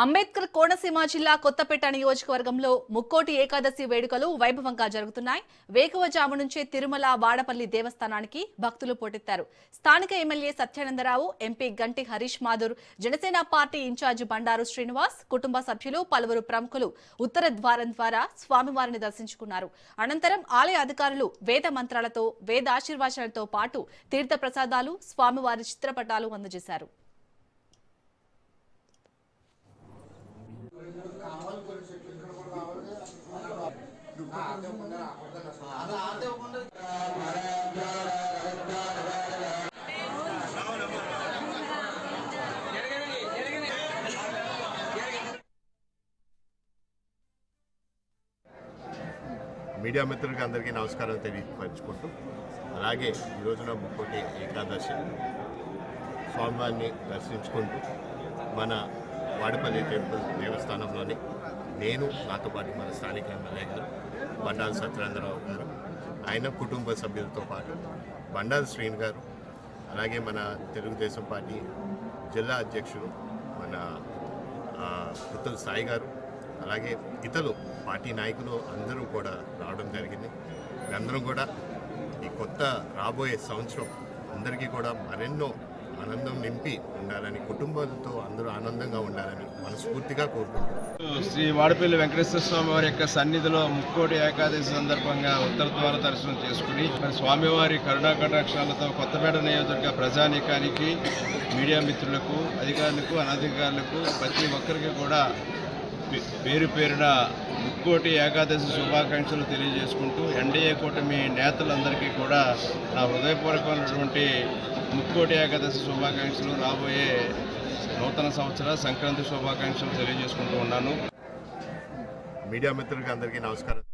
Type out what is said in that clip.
అంబేద్కర్ కోనసీమ జిల్లా కొత్తపేట నియోజకవర్గంలో ముక్కోటి ఏకాదశి వేడుకలు వైభవంగా జరుగుతున్నాయి. వేకువజాము నుంచే తిరుమల వాడపల్లి దేవస్థానానికి భక్తులు పోటెత్తారు. స్థానిక ఎమ్మెల్యే సత్యానందరావు, ఎంపీ గంటి హరీష్ మాధుర్, జనసేన పార్టీ ఇన్ఛార్జి బండారు శ్రీనివాస్, కుటుంబ సభ్యులు, పలువురు ప్రముఖులు ఉత్తర ద్వారం ద్వారా స్వామివారిని దర్శించుకున్నారు. అనంతరం ఆలయ అధికారులు వేద మంత్రాలతో, వేదాశీర్వచనాలతో పాటు తీర్థ ప్రసాదాలు, స్వామివారి చిత్రపటాలు అందజేశారు. మీడియా మిత్రులకి అందరికీ నమస్కారం తెలియపరుచుకుంటూ, అలాగే ఈ రోజున ముక్కోటి ఏకాదశి స్వామివారిని దర్శించుకుంటూ మన వాడపల్లి టెంపుల్ దేవస్థానంలోని నేను, నాతో పాటు మన స్థానిక ఎమ్మెల్యే గారు బండారు సత్యానందరావు గారు, ఆయన కుటుంబ సభ్యులతో పాటు బండారు శ్రీని గారు, అలాగే మన తెలుగుదేశం పార్టీ జిల్లా అధ్యక్షుడు మన పుత్తల సాయి గారు, అలాగే ఇతరులు పార్టీ నాయకులు అందరూ కూడా రావడం జరిగింది. అందరం కూడా ఈ కొత్త రాబోయే సంవత్సరం అందరికీ కూడా మరెన్నో ఆనందం నింపి ఉండాలని, కుటుంబాలతో అందరూ ఆనందంగా ఉండాలని మనస్ఫూర్తిగా కోరుకుంటున్నాం. శ్రీ వాడపల్లి వెంకటేశ్వర స్వామి వారి యొక్క సన్నిధిలో ముక్కోటి ఏకాదశి సందర్భంగా ఉత్తర ద్వార దర్శనం చేసుకుని మరి స్వామివారి కరుణాకటాక్షాలతో కొత్తపేట నియోజకవర్గ ప్రజానీకానికి, మీడియా మిత్రులకు, అధికారులకు, అనధికారులకు ప్రతి ఒక్కరికి కూడా పేరు పేరున ముక్కోటి ఏకాదశి శుభాకాంక్షలు తెలియజేసుకుంటూ ఎన్డీఏ కూటమి నేతలందరికీ కూడా నా హృదయపూర్వకమైనటువంటి ముక్కోటి ఏకాదశి శుభాకాంక్షలు, రాబోయే నూతన సంవత్సర సంక్రాంతి శుభాకాంక్షలు తెలియజేసుకుంటూ ఉన్నాను. మీడియా మిత్రులకి అందరికీ నమస్కారం.